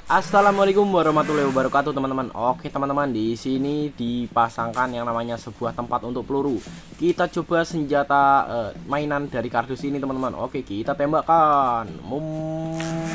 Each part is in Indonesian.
Assalamualaikum warahmatullahi wabarakatuh teman-teman. Oke teman-teman, di sini dipasangkan yang namanya sebuah tempat untuk peluru. Kita coba senjata mainan dari kardus ini teman-teman. Oke, kita tembakkan.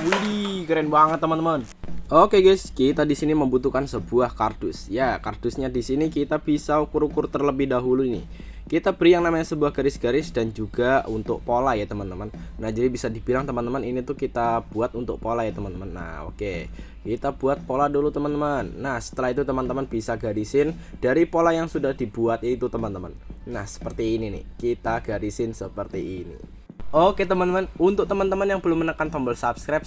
Widih, keren banget teman-teman. Oke guys, kita di sini membutuhkan sebuah kardus. Ya, kardusnya di sini kita bisa ukur-ukur terlebih dahulu nih. Kita beri yang namanya sebuah garis-garis dan juga untuk pola ya teman-teman. Nah, jadi bisa dibilang teman-teman ini tuh kita buat untuk pola ya teman-teman. Nah, oke. Kita buat pola dulu teman-teman. Nah, setelah itu teman-teman bisa garisin dari pola yang sudah dibuat itu teman-teman. Nah, seperti ini nih. Kita garisin seperti ini. Oke teman-teman, untuk teman-teman yang belum menekan tombol subscribe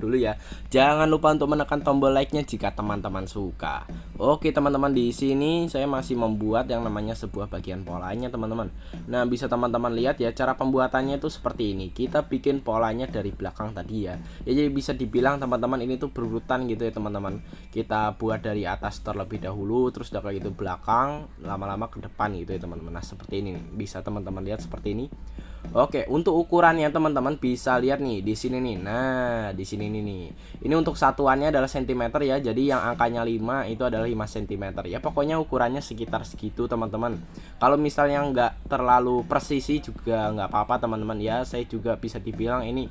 dulu ya. Jangan lupa untuk menekan tombol like-nya jika teman-teman suka. Oke teman-teman, di sini saya masih membuat yang namanya sebuah bagian polanya teman-teman. Nah, bisa teman-teman lihat ya, cara pembuatannya itu seperti ini. Kita bikin polanya dari belakang tadi ya. Ya, jadi bisa dibilang teman-teman ini tuh berurutan gitu ya teman-teman. Kita buat dari atas terlebih dahulu, terus udah kayak gitu belakang, lama-lama ke depan gitu ya teman-teman. Nah, seperti ini nih. Bisa teman-teman lihat seperti ini. Oke, untuk ukurannya teman-teman bisa lihat nih di sini nih. Nah, di sini nih. Ini untuk satuannya adalah sentimeter ya. Jadi yang angkanya 5 itu adalah 5 cm. Ya, pokoknya ukurannya sekitar segitu teman-teman. Kalau misalnya nggak terlalu presisi juga nggak apa-apa teman-teman ya. Saya juga bisa dibilang ini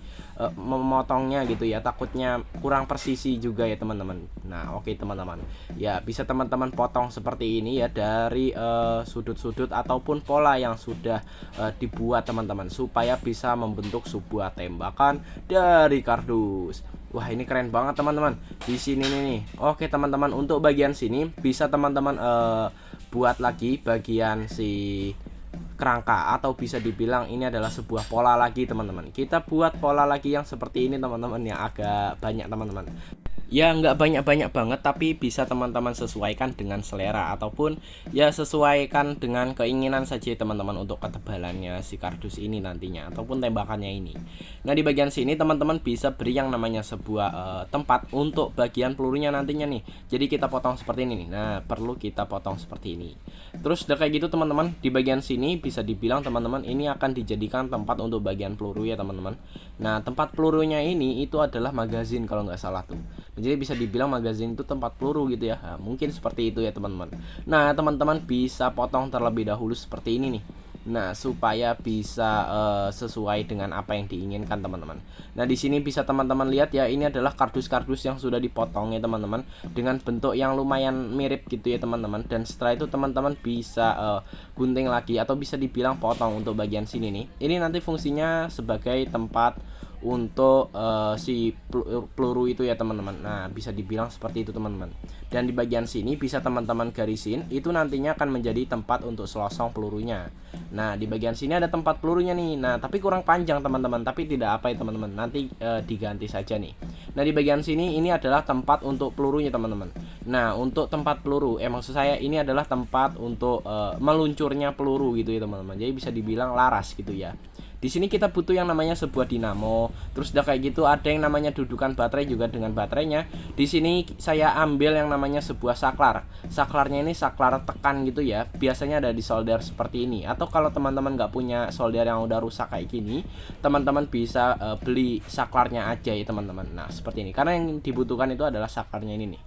memotongnya gitu ya. Takutnya kurang presisi juga ya teman-teman. Nah, oke teman-teman. Ya, bisa teman-teman potong seperti ini ya dari sudut-sudut ataupun pola yang sudah dibuat teman-teman, supaya bisa membentuk sebuah tembakan dari kardus. Wah, ini keren banget teman-teman. Di sini nih. Oke teman-teman, untuk bagian sini bisa teman-teman buat lagi bagian si kerangka, atau bisa dibilang ini adalah sebuah pola lagi teman-teman. Kita buat pola lagi yang seperti ini teman-teman, yang agak banyak teman-teman. Ya, nggak banyak-banyak banget, tapi bisa teman-teman sesuaikan dengan selera ataupun ya sesuaikan dengan keinginan saja teman-teman untuk ketebalannya si kardus ini nantinya ataupun tembakannya ini. Nah, di bagian sini teman-teman bisa beri yang namanya sebuah tempat untuk bagian pelurunya nantinya nih. Jadi kita potong seperti ini nih. Nah, perlu kita potong seperti ini. Terus udah kayak gitu teman-teman, di bagian sini bisa dibilang teman-teman ini akan dijadikan tempat untuk bagian peluru ya teman-teman. Nah, tempat pelurunya ini itu adalah magazin kalau nggak salah tuh. Jadi bisa dibilang magazin itu tempat peluru gitu ya. Nah, mungkin seperti itu ya teman-teman. Nah, teman-teman bisa potong terlebih dahulu seperti ini nih. Nah, supaya bisa sesuai dengan apa yang diinginkan teman-teman. Nah, di sini bisa teman-teman lihat ya, ini adalah kardus-kardus yang sudah dipotong ya teman-teman, dengan bentuk yang lumayan mirip gitu ya teman-teman. Dan setelah itu teman-teman bisa gunting lagi atau bisa dibilang potong untuk bagian sini nih. Ini nanti fungsinya sebagai tempat untuk si peluru itu ya teman-teman. Nah, bisa dibilang seperti itu teman-teman. Dan di bagian sini bisa teman-teman garisin, itu nantinya akan menjadi tempat untuk selosong pelurunya. Nah, di bagian sini ada tempat pelurunya nih. Nah, tapi kurang panjang teman-teman, tapi tidak apa ya teman-teman, nanti diganti saja nih. Nah, di bagian sini ini adalah tempat untuk pelurunya teman-teman. Nah, untuk tempat peluru, maksud saya ini adalah tempat untuk meluncurnya peluru gitu ya teman-teman. Jadi bisa dibilang laras gitu ya. Di sini kita butuh yang namanya sebuah dinamo. Terus udah kayak gitu ada yang namanya dudukan baterai juga dengan baterainya. Di sini saya ambil yang namanya sebuah saklar. Saklarnya ini saklar tekan gitu ya. Biasanya ada di solder seperti ini. Atau kalau teman-teman nggak punya solder yang udah rusak kayak gini, teman-teman bisa beli saklarnya aja ya teman-teman. Nah, seperti ini. Karena yang dibutuhkan itu adalah saklarnya ini nih.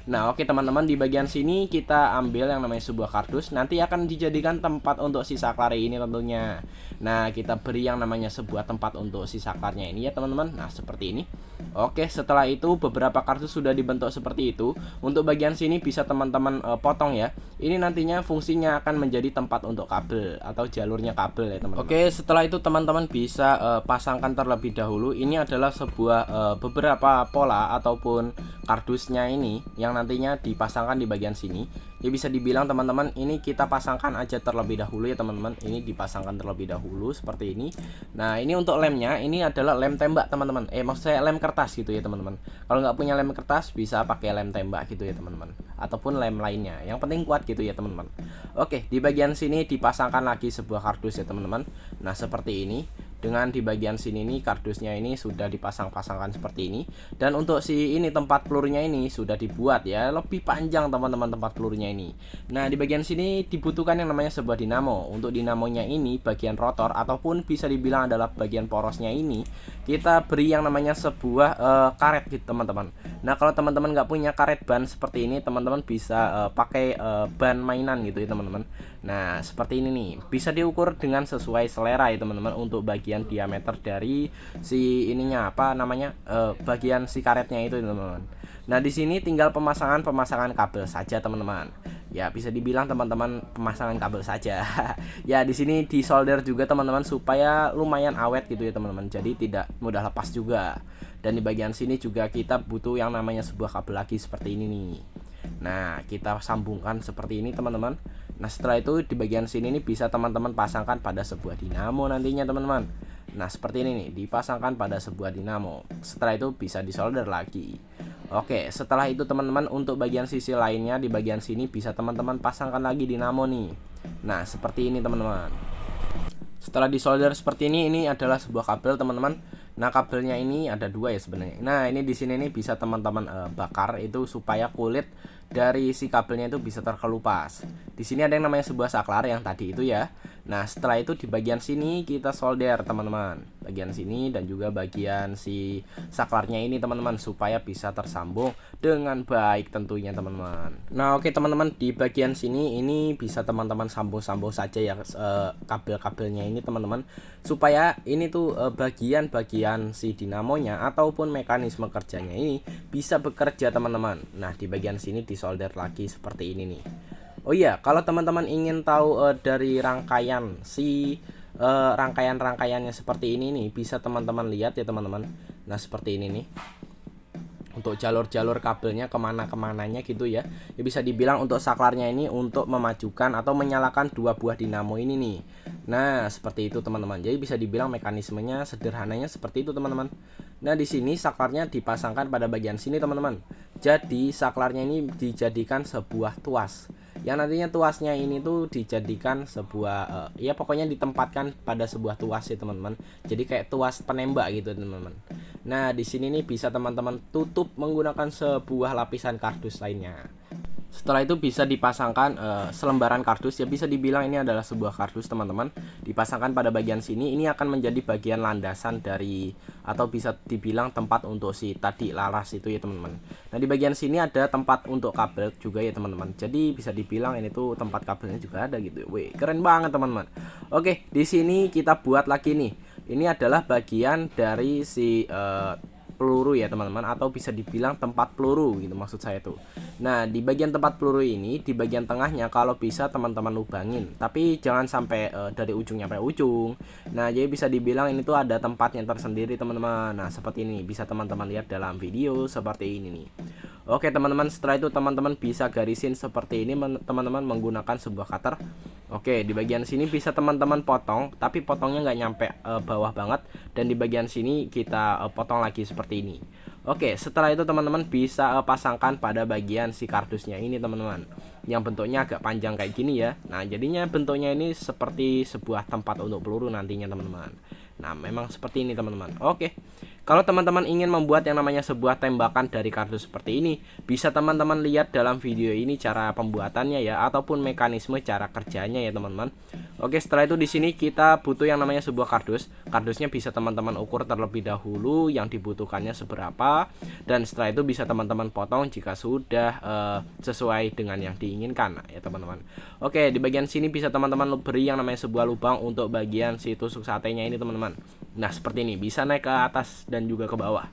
Nah, oke teman-teman, di bagian sini kita ambil yang namanya sebuah kardus. Nanti akan dijadikan tempat untuk si saklar ini tentunya. Nah, kita beri yang namanya sebuah tempat untuk si saklarnya ini ya teman-teman. Nah, seperti ini. Oke, setelah itu beberapa kardus sudah dibentuk seperti itu. Untuk bagian sini bisa teman-teman potong ya. Ini nantinya fungsinya akan menjadi tempat untuk kabel atau jalurnya kabel ya teman-teman. Oke, setelah itu teman-teman bisa pasangkan terlebih dahulu. Ini adalah sebuah beberapa pola ataupun kardusnya ini yang nantinya dipasangkan di bagian sini. Ya, bisa dibilang teman-teman ini kita pasangkan aja terlebih dahulu ya teman-teman. Ini dipasangkan terlebih dahulu seperti ini. Nah, ini untuk lemnya, ini adalah lem tembak teman-teman. Maksud saya lem kertas gitu ya teman-teman. Kalau nggak punya lem kertas bisa pakai lem tembak gitu ya teman-teman, ataupun lem lainnya. Yang penting kuat gitu ya teman-teman. Oke, di bagian sini dipasangkan lagi sebuah kardus ya teman-teman. Nah, seperti ini. Dengan di bagian sini nih kardusnya ini sudah dipasang-pasangkan seperti ini. Dan untuk si ini tempat pelurunya ini sudah dibuat ya lebih panjang teman-teman tempat pelurunya ini. Nah di bagian sini dibutuhkan yang namanya sebuah dinamo. Untuk dinamonya ini bagian rotor ataupun bisa dibilang adalah bagian porosnya ini kita beri yang namanya sebuah karet gitu teman-teman. Nah kalau teman-teman nggak punya karet ban seperti ini, teman-teman bisa pakai ban mainan gitu ya teman-teman. Nah seperti ini nih, bisa diukur dengan sesuai selera ya teman-teman untuk bagian diameter dari si ininya apa namanya bagian si karetnya itu teman-teman. Nah di sini tinggal pemasangan kabel saja teman-teman. Ya bisa dibilang teman-teman pemasangan kabel saja. Ya di sini disolder juga teman-teman supaya lumayan awet gitu ya teman-teman. Jadi tidak mudah lepas juga. Dan di bagian sini juga kita butuh yang namanya sebuah kabel lagi seperti ini nih. Nah kita sambungkan seperti ini teman-teman. Nah setelah itu di bagian sini nih bisa teman-teman pasangkan pada sebuah dinamo nantinya teman-teman. Nah seperti ini nih, dipasangkan pada sebuah dinamo. Setelah itu bisa disolder lagi. Oke, setelah itu teman-teman untuk bagian sisi lainnya di bagian sini bisa teman-teman pasangkan lagi dinamo nih. Nah seperti ini teman-teman. Setelah disolder seperti ini adalah sebuah kabel teman-teman. Nah kabelnya ini ada dua ya sebenarnya. Nah ini di sini nih bisa teman-teman bakar itu supaya kulit dari si kabelnya itu bisa terkelupas. Di sini ada yang namanya sebuah saklar yang tadi itu ya. Nah setelah itu di bagian sini kita solder teman-teman, bagian sini dan juga bagian si saklarnya ini teman-teman supaya bisa tersambung dengan baik tentunya teman-teman. Nah oke teman-teman, di bagian sini ini bisa teman-teman sambung-sambung saja ya kabel-kabelnya ini teman-teman, supaya ini tuh bagian-bagian si dinamonya ataupun mekanisme kerjanya ini bisa bekerja teman-teman. Nah di bagian sini disolder lagi seperti ini nih. Oh iya, kalau teman-teman ingin tahu dari rangkaian si rangkaian-rangkaiannya seperti ini nih, bisa teman-teman lihat ya teman-teman. Nah seperti ini nih, untuk jalur-jalur kabelnya kemana-kemananya gitu ya. Ya bisa dibilang untuk saklarnya ini untuk memajukan atau menyalakan dua buah dinamo ini nih. Nah seperti itu teman-teman. Jadi bisa dibilang mekanismenya sederhananya seperti itu teman-teman. Nah di sini saklarnya dipasangkan pada bagian sini teman-teman. Jadi saklarnya ini dijadikan sebuah tuas. Yang nantinya tuasnya ini tuh dijadikan sebuah ya pokoknya ditempatkan pada sebuah tuas ya teman-teman. Jadi kayak tuas penembak gitu teman-teman. Nah di sini nih bisa teman-teman tutup menggunakan sebuah lapisan kardus lainnya. Setelah itu bisa dipasangkan selembaran kardus, ya bisa dibilang ini adalah sebuah kardus teman-teman. Dipasangkan pada bagian sini, ini akan menjadi bagian landasan dari atau bisa dibilang tempat untuk si tadi laras itu ya teman-teman. Nah di bagian sini ada tempat untuk kabel juga ya teman-teman. Jadi bisa dibilang ini tuh tempat kabelnya juga ada gitu. Wih keren banget teman-teman. Oke di sini kita buat lagi nih. Ini adalah bagian dari si peluru ya teman-teman, atau bisa dibilang tempat peluru gitu maksud saya tuh. Nah di bagian tempat peluru ini di bagian tengahnya kalau bisa teman-teman lubangin, tapi jangan sampai dari ujungnya sampai ujung. Nah jadi bisa dibilang ini tuh ada tempatnya tersendiri teman-teman. Nah seperti ini bisa teman-teman lihat dalam video seperti ini nih. Oke teman-teman, setelah itu teman-teman bisa garisin seperti ini teman-teman menggunakan sebuah cutter. Oke di bagian sini bisa teman-teman potong, tapi potongnya nggak nyampe bawah banget. Dan di bagian sini kita potong lagi seperti ini. Oke setelah itu teman-teman bisa pasangkan pada bagian si kardusnya ini teman-teman, yang bentuknya agak panjang kayak gini ya. Nah jadinya bentuknya ini seperti sebuah tempat untuk peluru nantinya teman-teman. Nah memang seperti ini teman-teman. Oke, kalau teman-teman ingin membuat yang namanya sebuah tembakan dari kardus seperti ini, bisa teman-teman lihat dalam video ini cara pembuatannya ya, ataupun mekanisme cara kerjanya ya teman-teman. Oke setelah itu di sini kita butuh yang namanya sebuah kardus. Kardusnya bisa teman-teman ukur terlebih dahulu yang dibutuhkannya seberapa, dan setelah itu bisa teman-teman potong jika sudah sesuai dengan yang diinginkan ya teman-teman. Oke di bagian sini bisa teman-teman beri yang namanya sebuah lubang untuk bagian si tusuk satenya ini teman-teman. Nah seperti ini, bisa naik ke atas dan juga ke bawah.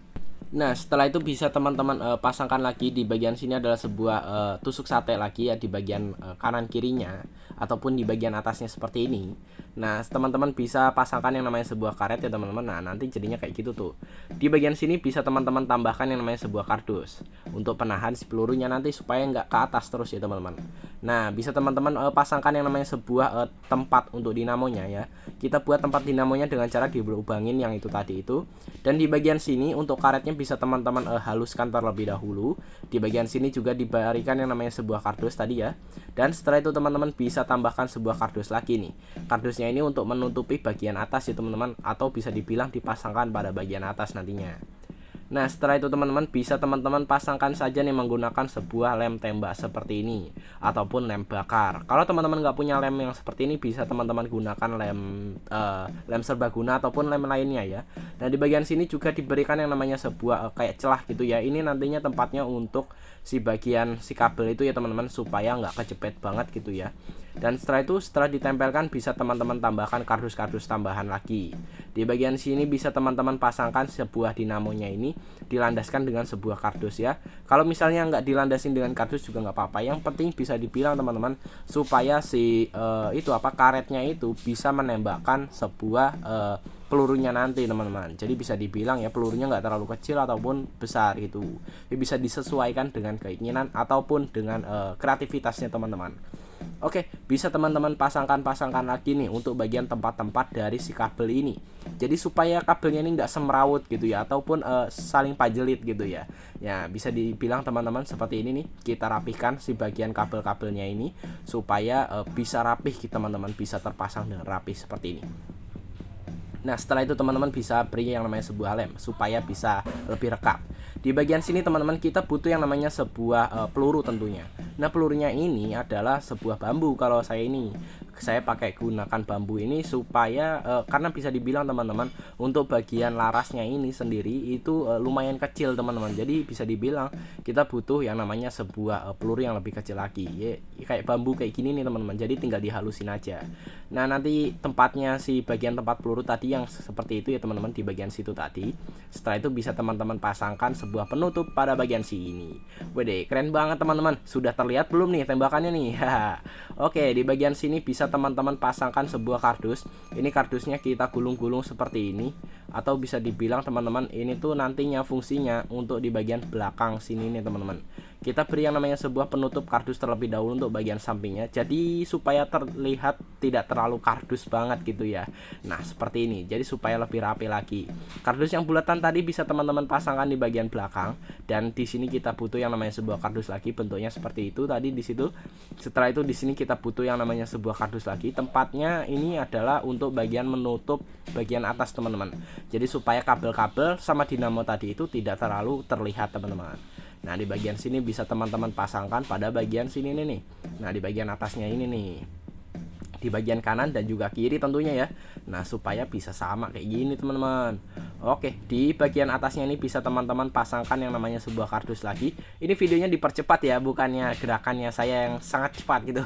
Nah setelah itu bisa teman-teman pasangkan lagi di bagian sini adalah sebuah tusuk sate lagi ya, di bagian kanan kirinya ataupun di bagian atasnya seperti ini. Nah teman-teman bisa pasangkan yang namanya sebuah karet ya teman-teman. Nah nanti jadinya kayak gitu tuh. Di bagian sini bisa teman-teman tambahkan yang namanya sebuah kardus untuk penahan si pelurunya nanti supaya nggak ke atas terus ya teman-teman. Nah bisa teman-teman pasangkan yang namanya sebuah tempat untuk dinamonya ya. Kita buat tempat dinamonya dengan cara dilubangin yang itu tadi itu. Dan di bagian sini untuk karetnya bisa teman-teman haluskan terlebih dahulu. Di bagian sini juga diberikan yang namanya sebuah kardus tadi ya. Dan setelah itu teman-teman bisa tambahkan sebuah kardus lagi nih. Kardusnya kardusnya ini untuk menutupi bagian atas ya teman-teman, atau bisa dibilang dipasangkan pada bagian atas nantinya. Nah, setelah itu teman-teman bisa teman-teman pasangkan saja nih menggunakan sebuah lem tembak seperti ini ataupun lem bakar. Kalau teman-teman nggak punya lem yang seperti ini, bisa teman-teman gunakan lem serbaguna ataupun lem lainnya ya. Nah, di bagian sini juga diberikan yang namanya sebuah kayak celah gitu ya. Ini nantinya tempatnya untuk si bagian si kabel itu ya teman-teman, supaya nggak kejepit banget gitu ya. Dan setelah itu, setelah ditempelkan, bisa teman-teman tambahkan kardus-kardus tambahan lagi. Di bagian sini bisa teman-teman pasangkan sebuah dinamonya ini, dilandaskan dengan sebuah kardus ya. Kalau misalnya nggak dilandasin dengan kardus juga nggak apa-apa. Yang penting bisa dibilang teman-teman, supaya si karetnya itu bisa menembakkan sebuah pelurunya nanti teman-teman. Jadi bisa dibilang ya, pelurunya nggak terlalu kecil ataupun besar gitu. Jadi bisa disesuaikan dengan keinginan ataupun dengan kreativitasnya teman-teman. Oke, bisa teman-teman pasangkan lagi nih untuk bagian tempat-tempat dari si kabel ini. Jadi supaya kabelnya ini nggak semrawut gitu ya, ataupun saling pajelit gitu ya. Ya, bisa dibilang teman-teman seperti ini nih. Kita rapihkan si bagian kabel-kabelnya ini supaya bisa rapih teman-teman, bisa terpasang dengan rapih seperti ini. Nah, setelah itu teman-teman bisa beri yang namanya sebuah lem supaya bisa lebih rekat. Di bagian sini teman-teman kita butuh yang namanya sebuah peluru tentunya. Nah, pelurunya ini adalah sebuah bambu. Kalau saya pakai gunakan bambu ini supaya karena bisa dibilang teman-teman, untuk bagian larasnya ini sendiri itu lumayan kecil teman-teman. Jadi bisa dibilang kita butuh yang namanya sebuah peluru yang lebih kecil lagi. Ya, kayak bambu kayak gini nih teman-teman. Jadi tinggal dihalusin aja. Nah, nanti tempatnya si bagian tempat peluru tadi yang seperti itu ya teman-teman, di bagian situ tadi. Setelah itu bisa teman-teman pasangkan sebuah penutup pada bagian sini. Wede, keren banget teman-teman. Sudah terlihat belum nih tembakannya nih? Oke, di bagian sini bisa teman-teman pasangkan sebuah kardus. Ini kardusnya kita gulung-gulung seperti ini, atau bisa dibilang teman-teman ini tuh nantinya fungsinya untuk di bagian belakang sini nih teman-teman. Kita beri yang namanya sebuah penutup kardus terlebih dahulu untuk bagian sampingnya, jadi supaya terlihat tidak terlalu kardus banget gitu ya. Nah, seperti ini, jadi supaya lebih rapi lagi. Kardus yang bulatan tadi bisa teman-teman pasangkan di bagian belakang, dan di sini kita butuh yang namanya sebuah kardus lagi, bentuknya seperti itu tadi di situ. Setelah itu di sini kita butuh yang namanya sebuah kardus lagi. Tempatnya ini adalah untuk bagian menutup bagian atas teman-teman. Jadi supaya kabel-kabel sama dinamo tadi itu tidak terlalu terlihat teman-teman. Nah, di bagian sini bisa teman-teman pasangkan pada bagian sini nih. Nah, di bagian atasnya ini nih. Di bagian kanan dan juga kiri tentunya ya. Nah, supaya bisa sama kayak gini teman-teman. Oke, di bagian atasnya ini bisa teman-teman pasangkan yang namanya sebuah kardus lagi. Ini videonya dipercepat ya, bukannya gerakannya saya yang sangat cepat gitu.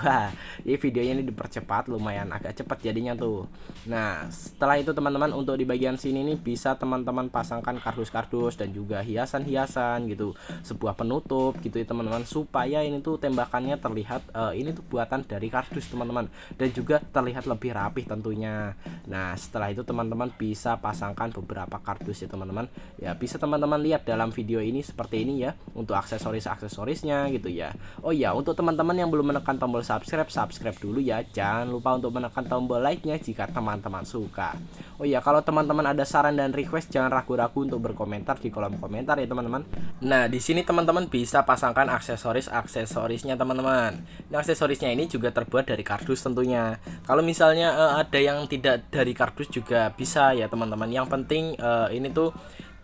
Jadi videonya ini dipercepat, lumayan agak cepat jadinya tuh. Nah, setelah itu teman-teman, untuk di bagian sini nih bisa teman-teman pasangkan kardus-kardus dan juga hiasan-hiasan gitu. Sebuah penutup gitu ya teman-teman, supaya ini tuh tembakannya terlihat ini tuh buatan dari kardus teman-teman, dan juga terlihat lebih rapih tentunya. Nah, setelah itu teman-teman bisa pasangkan beberapa kardus ya teman-teman. Ya, bisa teman-teman lihat dalam video ini seperti ini ya, untuk aksesorisnya gitu ya. Oh ya, untuk teman-teman yang belum menekan tombol subscribe dulu ya. Jangan lupa untuk menekan tombol like-nya jika teman-teman suka. Oh ya, kalau teman-teman ada saran dan request, jangan ragu-ragu untuk berkomentar di kolom komentar ya teman-teman. Nah, di sini teman-teman bisa pasangkan aksesorisnya teman-teman. Nah, aksesorisnya ini juga terbuat dari kardus tentunya. Kalau misalnya ada yang tidak dari kardus juga bisa ya teman-teman. Yang penting ini tuh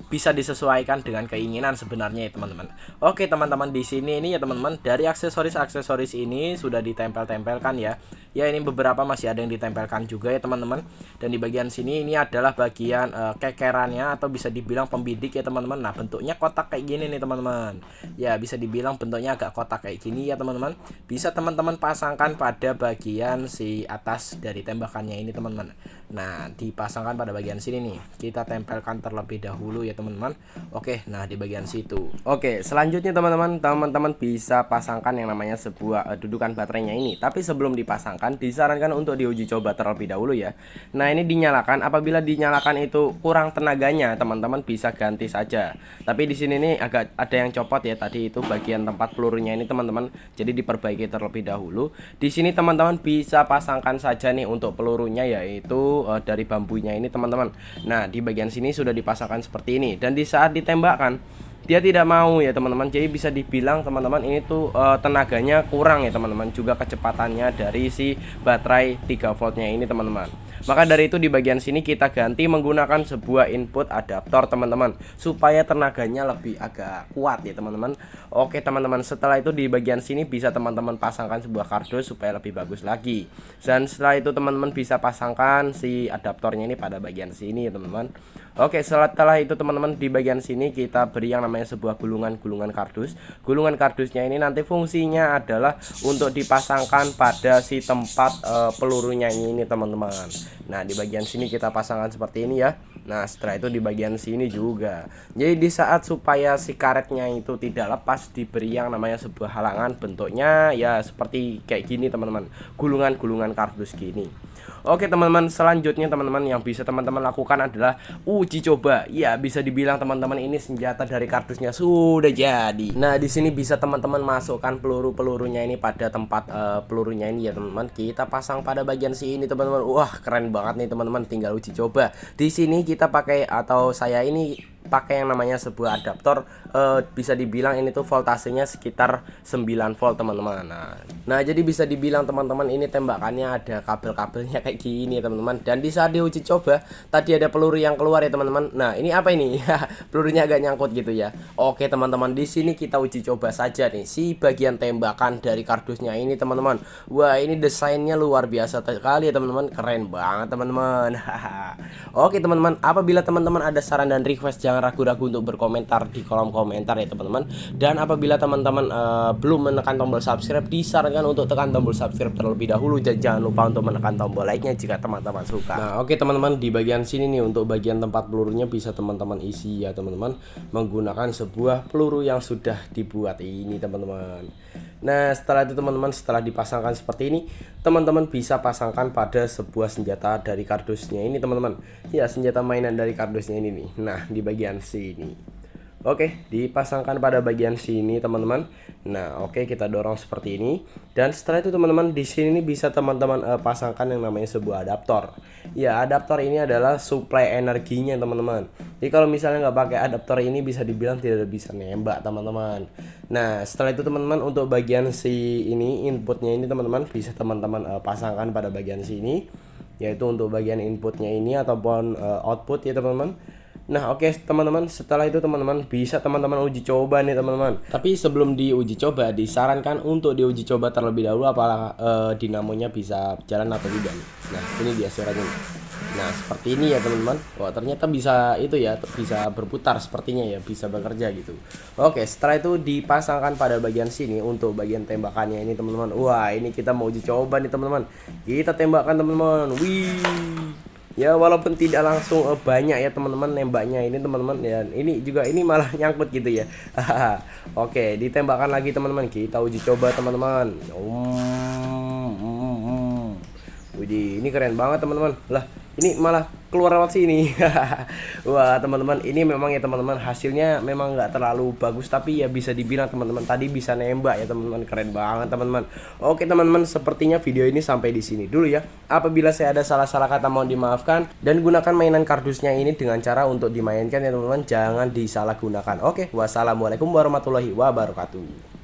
bisa disesuaikan dengan keinginan sebenarnya ya teman-teman. Oke teman-teman, di sini ini ya teman-teman, dari aksesoris ini sudah ditempel-tempelkan ya. Ya, ini beberapa masih ada yang ditempelkan juga ya teman-teman. Dan di bagian sini ini adalah bagian kekerannya, atau bisa dibilang pembidik ya teman-teman. Nah, bentuknya kotak kayak gini nih teman-teman. Ya, bisa dibilang bentuknya agak kotak kayak gini ya teman-teman. Bisa teman-teman pasangkan pada bagian si atas dari tembakannya ini teman-teman. Nah, dipasangkan pada bagian sini nih. Kita tempelkan terlebih dahulu ya teman-teman. Oke, nah di bagian situ. Oke, selanjutnya teman-teman bisa pasangkan yang namanya sebuah dudukan baterainya ini. Tapi sebelum dipasangkan, disarankan untuk diuji coba terlebih dahulu ya. Nah, ini dinyalakan. Apabila dinyalakan itu kurang tenaganya, teman-teman bisa ganti saja. Tapi di sini nih agak ada yang copot ya tadi, itu bagian tempat pelurunya ini teman-teman. Jadi diperbaiki terlebih dahulu. Di sini teman-teman bisa pasangkan saja nih untuk pelurunya, yaitu dari bambunya ini teman-teman. Nah, di bagian sini sudah dipasangkan seperti ini, dan di saat ditembakkan dia tidak mau ya teman-teman. Jadi bisa dibilang teman-teman ini tuh tenaganya kurang ya teman-teman, juga kecepatannya dari si baterai 3 voltnya ini teman-teman. Maka dari itu di bagian sini kita ganti menggunakan sebuah input adaptor teman-teman, supaya tenaganya lebih agak kuat ya teman-teman. Oke teman-teman, setelah itu di bagian sini bisa teman-teman pasangkan sebuah kardus supaya lebih bagus lagi. Dan setelah itu teman-teman bisa pasangkan si adaptornya ini pada bagian sini ya teman-teman. Oke, setelah itu teman-teman di bagian sini kita beri yang namanya sebuah gulungan kardus. Gulungan kardusnya ini nanti fungsinya adalah untuk dipasangkan pada si tempat pelurunya ini teman-teman. Nah, di bagian sini kita pasangkan seperti ini ya. Nah, setelah itu di bagian sini juga. Jadi di saat supaya si karetnya itu tidak lepas, diberi yang namanya sebuah halangan, bentuknya ya seperti kayak gini teman-teman. Gulungan kardus gini. Oke teman-teman, selanjutnya teman-teman yang bisa teman-teman lakukan adalah uji coba. Ya, bisa dibilang teman-teman ini senjata dari kardusnya sudah jadi. Nah, di sini bisa teman-teman masukkan peluru-pelurunya ini pada tempat pelurunya ini ya teman-teman. Kita pasang pada bagian sini teman-teman. Wah, keren banget nih teman-teman, tinggal uji coba. Di sini kita pakai, atau saya ini pakai yang namanya sebuah adaptor, bisa dibilang ini tuh voltasenya sekitar 9 volt teman-teman. Nah jadi bisa dibilang teman-teman ini tembakannya ada kabel-kabelnya kayak gini ya teman-teman. Dan di saat diuji coba tadi ada peluru yang keluar ya teman-teman. Nah ini apa ini? Pelurunya agak nyangkut gitu ya. Oke teman-teman, di sini kita uji coba saja nih si bagian tembakan dari kardusnya ini teman-teman. Wah, ini desainnya luar biasa sekali ya teman-teman, keren banget teman-teman. Oke teman-teman, apabila teman-teman ada saran dan request, jangan ragu-ragu untuk berkomentar di kolom komentar ya teman-teman. Dan apabila teman-teman belum menekan tombol subscribe, disarankan untuk tekan tombol subscribe terlebih dahulu, dan jangan lupa untuk menekan tombol like-nya jika teman-teman suka. Nah oke teman-teman, di bagian sini nih untuk bagian tempat pelurunya bisa teman-teman isi ya teman-teman, menggunakan sebuah peluru yang sudah dibuat ini teman-teman. Nah setelah itu teman-teman, setelah dipasangkan seperti ini, teman-teman bisa pasangkan pada sebuah senjata dari kardusnya ini teman-teman. Ya, senjata mainan dari kardusnya ini nih. Nah di bagian sini. Oke, dipasangkan pada bagian sini teman-teman. Nah, oke, kita dorong seperti ini. Dan setelah itu teman-teman, di sini bisa teman-teman pasangkan yang namanya sebuah adaptor. Ya, adaptor ini adalah suplai energinya teman-teman. Jadi kalau misalnya nggak pakai adaptor ini, bisa dibilang tidak bisa nembak teman-teman. Nah, setelah itu teman-teman, untuk bagian si ini inputnya ini teman-teman bisa teman-teman pasangkan pada bagian sini, yaitu untuk bagian inputnya ini ataupun output ya teman-teman. Nah oke teman-teman, setelah itu teman-teman bisa teman-teman uji coba nih teman-teman. Tapi sebelum diuji coba, disarankan untuk diuji coba terlebih dahulu apakah dinamonya bisa jalan atau tidak nih. Nah ini dia suaranya. Nah seperti ini ya teman-teman. Wah ternyata bisa itu ya, bisa berputar sepertinya ya, bisa bekerja gitu. Oke, setelah itu dipasangkan pada bagian sini untuk bagian tembakannya ini teman-teman. Wah ini kita mau uji coba nih teman-teman. Kita tembakkan teman-teman. Wih. Ya walaupun tidak langsung banyak ya teman-teman nembaknya ini teman-teman ya, ini juga ini malah nyangkut gitu ya. Oke, ditembakkan lagi teman-teman, kita uji coba teman-teman. Widih, ini keren banget teman-teman. Lah, ini malah keluar lewat sini. Wah, teman-teman, ini memang ya teman-teman hasilnya memang nggak terlalu bagus, tapi ya bisa dibilang teman-teman tadi bisa nembak ya teman-teman, keren banget teman-teman. Oke teman-teman, sepertinya video ini sampai di sini dulu ya. Apabila saya ada salah-salah kata mohon dimaafkan, dan gunakan mainan kardusnya ini dengan cara untuk dimainkan ya teman-teman, jangan disalahgunakan. Oke, wassalamualaikum warahmatullahi wabarakatuh.